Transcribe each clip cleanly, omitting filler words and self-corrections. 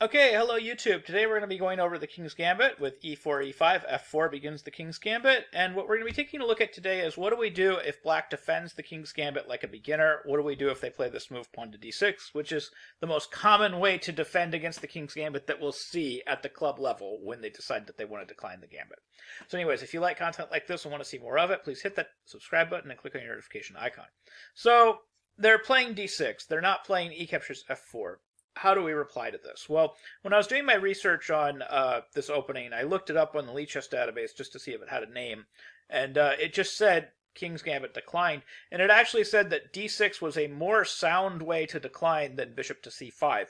Okay, hello YouTube. Today we're going to be going over the King's Gambit with e4, e5, f4 begins the King's Gambit. And what we're going to be taking a look at today is what do we do if black defends the King's Gambit like a beginner? What do we do if they play this move pawn to d6, which is the most common way to defend against the King's Gambit that we'll see at the club level when they decide that they want to decline the Gambit. So anyways, if you like content like this and want to see more of it, please hit that subscribe button and click on your notification icon. So they're playing d6. They're not playing e captures f4. How do we reply to this? Well, when I was doing my research on this opening, I looked it up on the Lichess database just to see if it had a name, and it just said King's Gambit declined, and it actually said that d6 was a more sound way to decline than bishop to c5.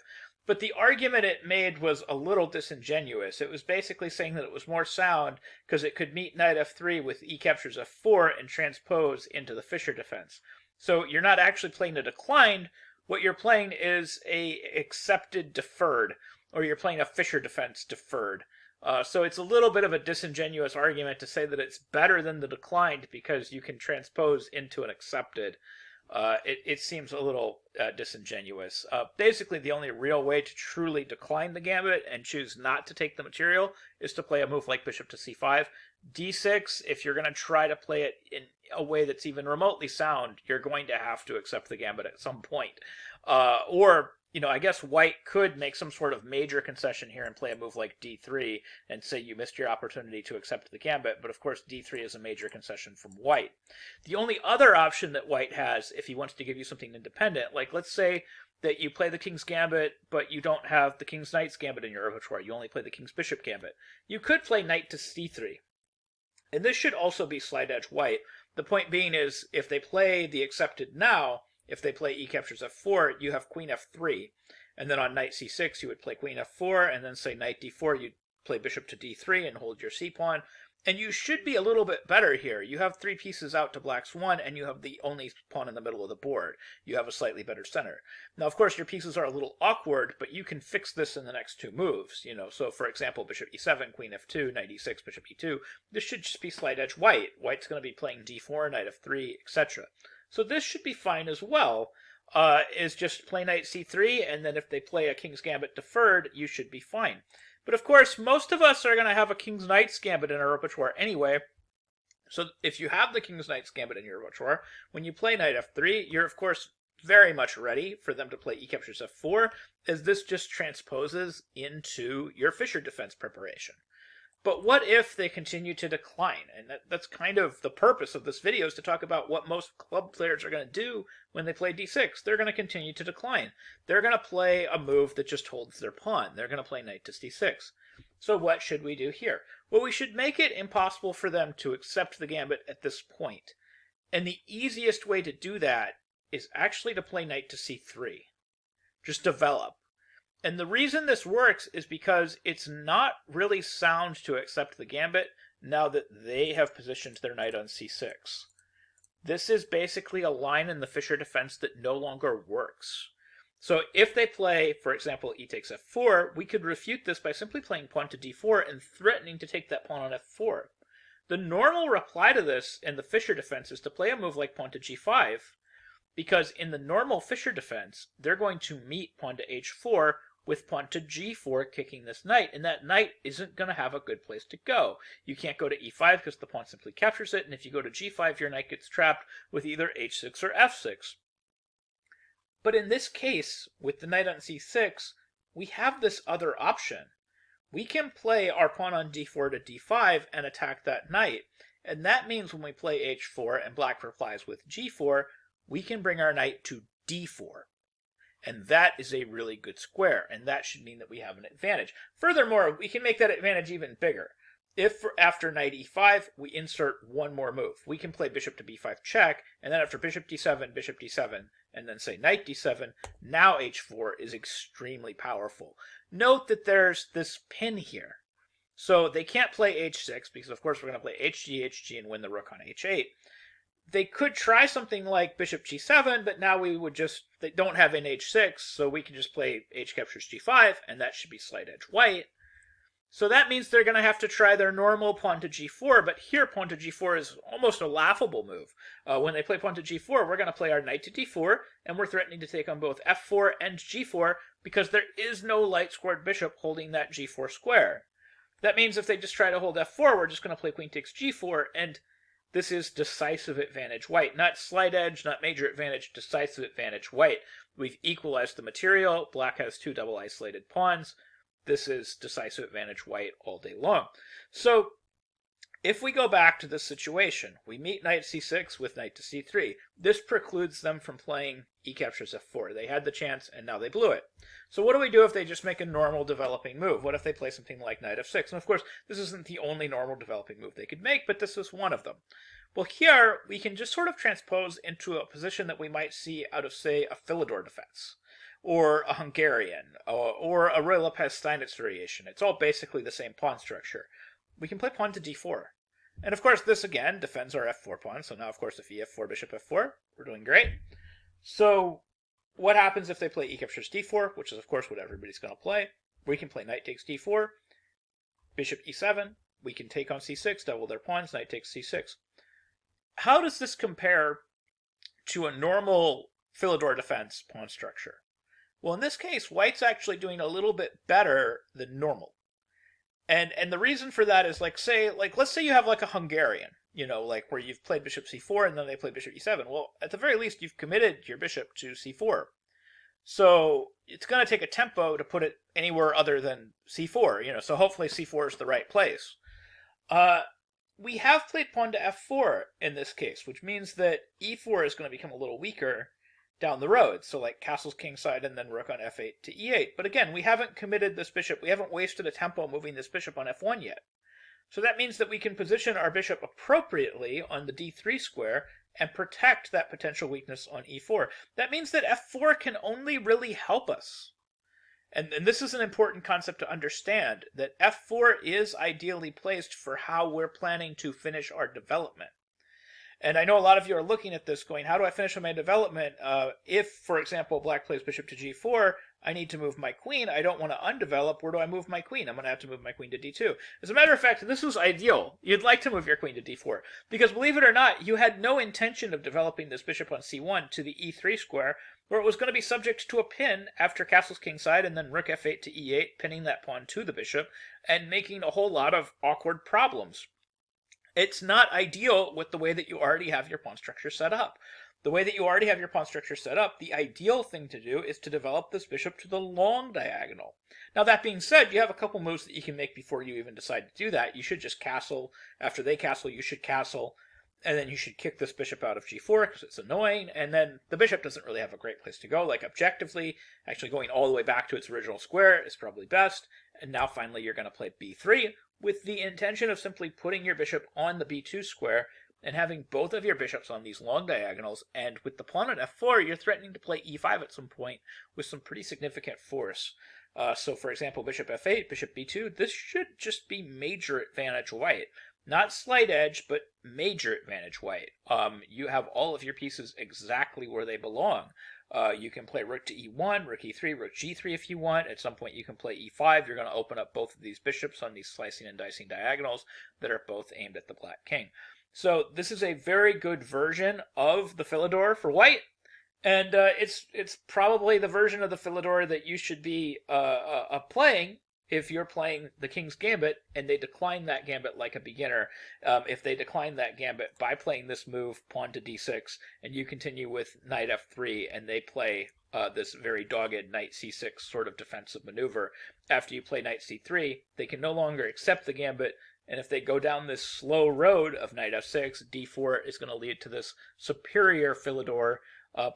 But the argument it made was a little disingenuous. It was basically saying that it was more sound because it could meet knight f3 with e captures f4 and transpose into the Fischer defense. So you're not actually playing a declined. What you're playing is a accepted deferred, or you're playing a Fischer defense deferred. So it's a little bit of a disingenuous argument to say that it's better than the declined because you can transpose into an accepted. It seems a little disingenuous. Basically, the only real way to truly decline the gambit and choose not to take the material is to play a move like bishop to c5. d6, if you're going to try to play it in a way that's even remotely sound, you're going to have to accept the gambit at some point. Or, I guess white could make some sort of major concession here and play a move like d3 and say you missed your opportunity to accept the gambit, but of course d3 is a major concession from white. The only other option that white has, if he wants to give you something independent, like let's say that you play the King's Gambit, but you don't have the King's Knight's Gambit in your repertoire, you only play the King's Bishop Gambit. You could play knight to c3. And this should also be slide edge white. The point being is, if they play the accepted now, if they play e captures f4, you have queen f3. And then on knight c6, you would play queen f4, and then say knight d4, you'd play bishop to d3 and hold your c-pawn. And you should be a little bit better here. You have 3 pieces out to black's 1, and you have the only pawn in the middle of the board. You have a slightly better center. Now, of course, your pieces are a little awkward, but you can fix this in the next 2 moves. So for example, bishop e7, queen f2, knight e6, bishop e2. This should just be slide edge white. White's going to be playing d4, knight f3, etc. So this should be fine as well. Is just play knight c3, and then if they play a King's Gambit deferred, you should be fine. But of course, most of us are going to have a King's Knight's Gambit in our repertoire anyway. So if you have the King's Knight's Gambit in your repertoire, when you play knight f3, you're of course very much ready for them to play e captures f4, as this just transposes into your Fischer defense preparation. But what if they continue to decline? And that's kind of the purpose of this video, is to talk about what most club players are going to do when they play d6. They're going to continue to decline. They're going to play a move that just holds their pawn. They're going to play knight to d6. So what should we do here? Well, we should make it impossible for them to accept the gambit at this point. And the easiest way to do that is actually to play knight to c3. Just develop. And the reason this works is because it's not really sound to accept the gambit now that they have positioned their knight on c6. This is basically a line in the Fischer defense that no longer works. So if they play, for example, e takes f4, we could refute this by simply playing pawn to d4 and threatening to take that pawn on f4. The normal reply to this in the Fischer defense is to play a move like pawn to g5, because in the normal Fischer defense, they're going to meet pawn to h4 with pawn to g4 kicking this knight, and that knight isn't going to have a good place to go. You can't go to e5 because the pawn simply captures it, and if you go to g5, your knight gets trapped with either h6 or f6. But in this case, with the knight on c6, we have this other option. We can play our pawn on d4 to d5 and attack that knight, and that means when we play h4 and black replies with g4, we can bring our knight to d4. And that is a really good square, and that should mean that we have an advantage. Furthermore, we can make that advantage even bigger. If after knight e5, we insert one more move. We can play bishop to b5 check, and then after bishop d7, and then say knight d7, now h4 is extremely powerful. Note that there's this pin here. So they can't play h6, because of course we're going to play hg, and win the rook on h8. They could try something like bishop g7, but now they don't have an h6, so we can just play h captures g5, and that should be slide edge white. So that means they're going to have to try their normal pawn to g4, but here pawn to g4 is almost a laughable move. When they play pawn to g4, we're going to play our knight to d4, and we're threatening to take on both f4 and g4 because there is no light-squared bishop holding that g4 square. That means if they just try to hold f4, we're just going to play queen takes g4, and this is decisive advantage white. Not slight edge, not major advantage, decisive advantage white. We've equalized the material. Black has two double isolated pawns. This is decisive advantage white all day long. So if we go back to this situation, we meet knight c6 with knight to c3. This precludes them from playing e captures f4. They had the chance, and now they blew it. So what do we do if they just make a normal developing move? What if they play something like knight f6? And of course, this isn't the only normal developing move they could make, but this is one of them. Well, here, we can just sort of transpose into a position that we might see out of, say, a Philidor defense, or a Hungarian, or a Ruy Lopez-Steinitz variation. It's all basically the same pawn structure. We can play pawn to d4. And of course, this again defends our f4 pawn. So now, of course, if ef4, bishop f4, we're doing great. So what happens if they play e captures d4, which is, of course, what everybody's going to play? We can play knight takes d4, bishop e7. We can take on c6, double their pawns, knight takes c6. How does this compare to a normal Philidor defense pawn structure? Well, in this case, white's actually doing a little bit better than normal. And the reason for that is, let's say you have like a Hungarian, like where you've played bishop c4 and then they play bishop e7. Well, at the very least, you've committed your bishop to c4. So it's going to take a tempo to put it anywhere other than c4, so hopefully c4 is the right place. We have played pawn to f4 in this case, which means that e4 is going to become a little weaker down the road. So like castles kingside and then rook on f8 to e8. But again, we haven't committed this bishop. We haven't wasted a tempo moving this bishop on f1 yet. So that means that we can position our bishop appropriately on the d3 square and protect that potential weakness on e4. That means that f4 can only really help us. And this is an important concept to understand, that f4 is ideally placed for how we're planning to finish our development. And I know a lot of you are looking at this going, how do I finish my development? If, for example, black plays bishop to g4, I need to move my queen. I don't want to undevelop. Where do I move my queen? I'm going to have to move my queen to d2. As a matter of fact, this was ideal. You'd like to move your queen to d4. Because believe it or not, you had no intention of developing this bishop on c1 to the e3 square, where it was going to be subject to a pin after castles kingside and then rook f8 to e8, pinning that pawn to the bishop, and making a whole lot of awkward problems. It's not ideal with the way that you already have your pawn structure set up. The way that you already have your pawn structure set up, the ideal thing to do is to develop this bishop to the long diagonal. Now, that being said, you have a couple moves that you can make before you even decide to do that. You should just castle. After they castle, you should castle. And then you should kick this bishop out of g4 because it's annoying. And then the bishop doesn't really have a great place to go. Like, objectively, actually going all the way back to its original square is probably best. And now, finally, you're going to play b3 with the intention of simply putting your bishop on the b2 square and having both of your bishops on these long diagonals. And with the pawn on f4, you're threatening to play e5 at some point with some pretty significant force. So, for example, bishop f8, bishop b2, this should just be major advantage white. Not slight edge, but major advantage white. You have all of your pieces exactly where they belong. You can play rook to e1, rook e3, rook g3 if you want. At some point you can play e5. You're going to open up both of these bishops on these slicing and dicing diagonals that are both aimed at the black king. So this is a very good version of the Philidor for white. And it's probably the version of the Philidor that you should be playing if you're playing the King's Gambit and they decline that gambit like a beginner. If they decline that gambit by playing this move, pawn to d6, and you continue with knight f3, and they play this very dogged knight c6 sort of defensive maneuver, after you play knight c3, they can no longer accept the gambit, and if they go down this slow road of knight f6, d4 is going to lead to this superior Philidor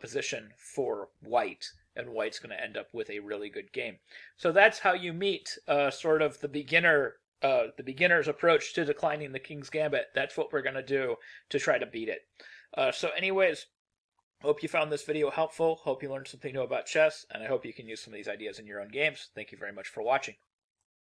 position for white, and white's going to end up with a really good game. So that's how you meet sort of the beginner's approach to declining the King's Gambit. That's what we're going to do to try to beat it. So anyways, hope you found this video helpful. Hope you learned something new about chess, and I hope you can use some of these ideas in your own games. Thank you very much for watching.